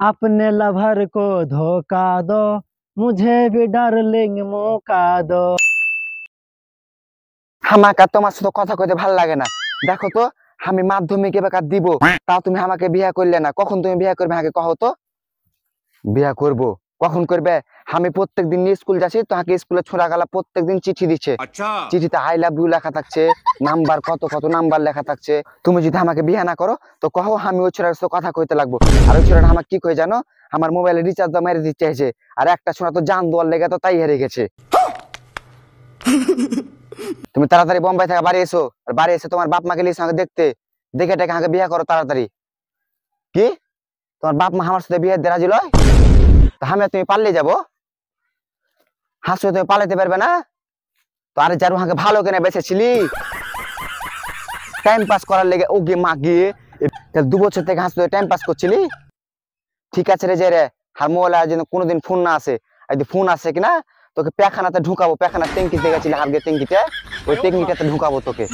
अपने लवर को धोखा दो, मुझे भी डार्लिंग मौका दो। আমাকে তোমার সাথে কথা কইতে ভালো লাগে না। দেখো তো আমি মাধ্যমিক এবার দিব, তাও তুমি আমাকে বিয়ে করলে না। কখন তুমি বিয়ে করবে আগে কहो তো। বিয়ে করব কখন করবে? আমি প্রত্যেকদিন স্কুল যাচ্ছি, তোমাকে স্কুলে ছোড়া গালা প্রত্যেকদিন চিঠি দিচ্ছে। চিঠিতে আই লাভ ইউ লেখা থাকছে, নাম্বার কত কত নাম্বার লেখা থাকছে। তুমি যদি আমাকে বিয়ে না করো তো কहो আমি ওই ছোড়ার সাথে কথা কইতে লাগবো। আর ওই ছোড়াটা আমাকে কি কই জানো? আমার মোবাইলে রিচার্জ দা মেরে দিতে চাইছে, আর একটা ছোড়া তো জান দেওয়ার লেগে তো তাই হেরে গেছে। তুমি তাড়াতাড়ি বোম্বাই থেকে বাড়ি এসো, আর বাড়ি এসে তোমার বাপ মাকে লিখে আমাকে দেখতে, দেখে টাকে আমাকে বিয়ে করো তাড়াতাড়ি। কি তোমার বাপ মা আমার সাথে বিয়ে দিয়ে রাজি লয়? তা আমি তুমি পারলে যাবো? হাসু তুমি পালাইতে পারবে না তো? আরে যার আমাকে ভালো কেনে বেঁচেছিলি টাইম পাস করার লেগে, ও গিয়ে মা গিয়ে 2 বছর থেকে হাসু টাইম পাস করছিলি। ঠিক আছে রে যে রে, আর মোবাইলে যেন কোনোদিন ফোন না আসে। যদি ফোন আসে কিনা তোকে পেখানাতে ঢুকাবো। পেখানা ট্যাঙ্কিতে গেছিলি হারগে ট্যাঙ্কিতে, ওই ট্যাঙ্কিটাতে ঢুকাবো তোকে।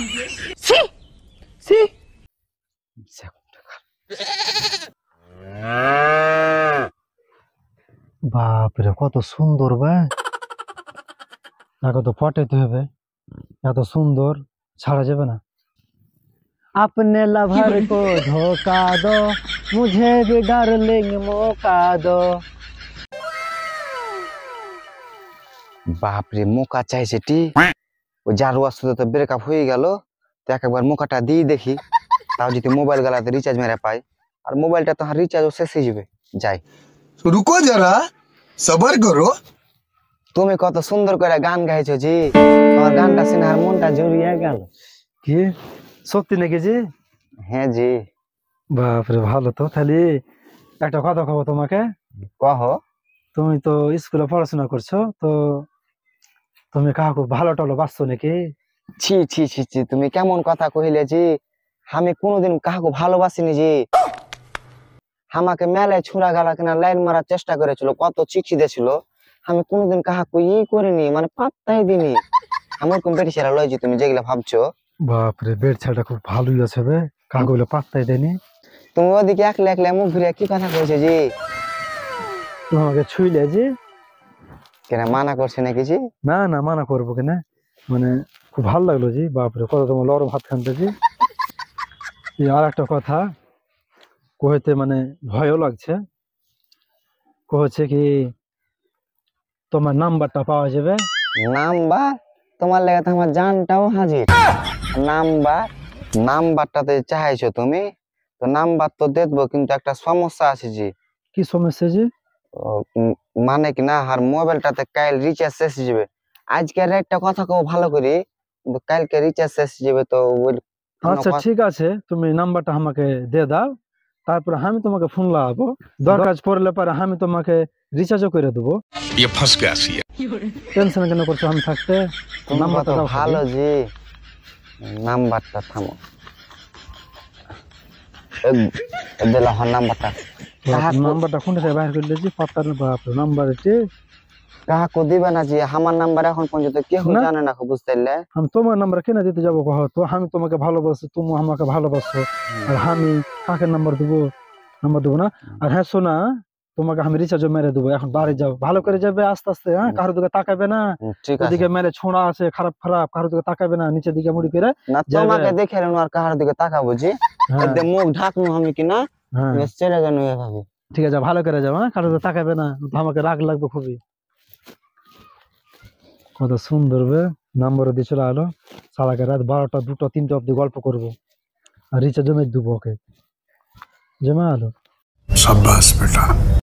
বাপরে কত সুন্দর ভাই, তো পটাইতে হবে। এত সুন্দর ছাড়া যাবে না। अपने लवर को धोखा दो, मुझे भी डार्लिंग मौका दो। বাপরে মোকা চাইছে টি, ওই জারুয়ার সাথে তো ব্রেকআপ হয়ে গেল, তো একবার মোকাটা দিয়ে দেখি, তাও যদি মোবাইল গালাতে রিচার্জ মেরে পাই। আর মোবাইলটা তো রিচার্জও শেষ হয়ে যাবে। যাই, रुको जरा सबर करो। তুমি কত সুন্দর করে গান গাইছো জি, তোমার গানটা শুনে আর মনটা জড়িয়ে গেল। কি সত্যি নাকি জি? হ্যাঁ জি। বাপরে ভালো তো। তাহলে একটা কথা কব তোমাকে। কहो। তুমি তো স্কুলে পড়াশোনা করছো, তো তুমি কাউকে ভালো টালো বাসছো নাকি? ছি ছি ছি ছি, তুমি কেমন কথা কহিলে জি? আমি কোনোদিন কাউকে ভালোবাসিনি জি। আমাকে মেলায় ছুড়া গালা কিনা লাইন মারার চেষ্টা করেছিল, কত চিঠি দিয়েছিল, আমি কোনোদিন কাহাকে ই করিনি, মানে পাত্তাই দিনি। আমার কম্পিটিশন লয় যে তুমি যেগুলা ভাবছো। বাপরে বেড ছাড়া খুব ভালোই আছে বে, কাউকে বলে পাত্তাই দেয়নি। তুমি ওদিকে একলা একলা মুখ ঘুরে কি কথা কইছো জি? তুমি আমাকে ছুইলে জি? কেন মানা করছে নাকি জি? না না, মানা করবো কিনা, মানে খুব ভালো লাগলো জি। বাপরে কত তোমার লরম হাত খানতে জি। আর একটা কথা কইতে মানে ভয়ও লাগছে। কইছে কি তোমার নাম্বারটা পাওয়া যাবে? নাম্বার? তোমার লেগে তো আমার জানটাও হাজির। নাম্বার? নাম্বারটাতে চাইছো তুমি, তো নাম্বার তো দেখবো, কিন্তু একটা সমস্যা আছে জি। কি সমস্যা জি? মানে কি না, আর মোবাইলটাতে কাল রিচার্জ শেষ হয়ে যাবে। আজকের একটা কথা কও ভালো করে, কিন্তু কালকে রিচার্জ শেষ হয়ে যাবে তো ওই। আচ্ছা ঠিক আছে, তুমি নাম্বারটা আমাকে দিয়ে দাও, তারপর আমি তোমাকে ফোন লাগাবো। দরকার পড়লে পরে আমি তোমাকে রিচার্জও করে দেবো। টেনশন কেন করছো? আমি থাকতে নাম্বারটা দাও। ভালো জি, নাম্বারটা থামো, দিলা হন নাম্বারটা। নাম্বারটা কোন থেকে বাইর করলে জি? পাতার বাপ নাম্বার এটি কাহাকে দিবে না জি, আমার নাম্বার এখন পর্যন্ত কেউ জানে না, বুঝতে পারলে? আমি তোমার নাম্বার কেন দিতে যাবো? কহ তো, আমি তোমাকে ভালোবাসি, তুমি আমাকে ভালোবাসো, আর আমি কাকে নাম্বার দেবো? নাম্বার দেবো না। আর হ্যাঁ শোনা, তোমাকে আমি রিচার্জও মেরে দেবো। এখন বাড়ি যাও, ভালো করে যাবে আস্তে আস্তে, হ্যাঁ? কারোর দিকে তাকাবে না। ওদিকে মেরে ছোঁড়া আছে খারাপ খারাপ, কারোর দিকে তাকাবে না, নিচের দিকে মুড়ি করে না। তোমাকে দেখে আর কারোর দিকে তাকাবো জি? মুখ ঢাকনো আমি কিনা ছেড়ে গেল এভাবে। ঠিক আছে, ভালো করে যাও, হ্যাঁ? কারোর দিকে তাকাবে না, আমাকে রাগ লাগবে খুবই। কত সুন্দর বে, নাম্বারও দিয়ে চলে আলো। সারাকে রাত 12টা 2টা 3টা অব্দি গল্প করবো, আর রিচার্জ জমে দেবো ওকে। জমা আলো। शाबाश बेटा।